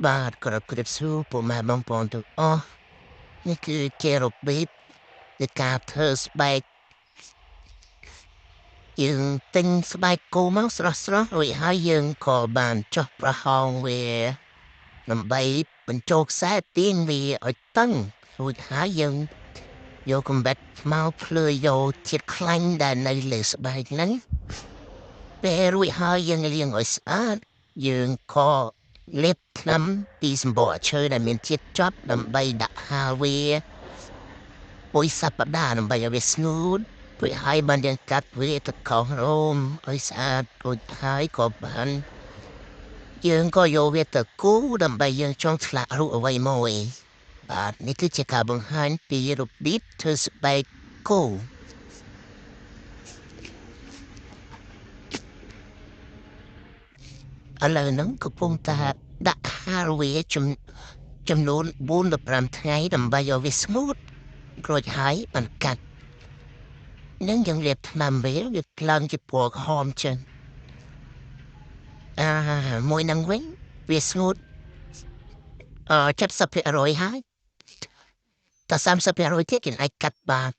បាទក៏គិតស៊ូពុកម៉ែបងប្អូនទាំងអស់នេះគឺជារបៀបនៃការធ្វើស្បែកយើងទិញស្បែកគោមកស្រស់រួចហើយយើងក៏បានចុះប្រហោងវាដើម្បីបញ្ចូលខ្សែទាញវាឲ្យតឹងរួចហើយយើងយកកំបិតមកភ្លឺយកជាតិខ្លាញ់ដែលនៅលើស្បែកហ្នឹងពេលរួចហើយយើងលាងឲ្យស្អាតយើងក៏លាបថ្នាំពីសម្បកឈើដែលមានជាតិចត់ដើម្បីដាក់ហាលវាមួយសប្តាហ៍ដើម្បីឲ្យវាស្ងួតរួចហើយបានយើងកាត់វាទៅកោសរោមឲ្យស្អាតរួចហើយក៏បានយើងក៏យកវាទៅគូរដើម្បីយើងចង់ឆ្លាក់រូបអ្វីមួយបាទនេះគឺជាការបង្ហាញពីរបៀបធ្វើស្បែកគោឥឡូវហ្នឹងកំពុងតែដាក់ហាលវាចំនួន4ទៅ5ថ្ងៃដើម្បីឲ្យវាស្ងួតរួចហើយបានកាត់នឹងយើងលាបថ្នាំវាឡើងជាពណ៌ក្រហមចឹងមួយនឹងវិញវាស្ងួត70%ហើយតែ30%ទៀតយើងអាចកាត់បាន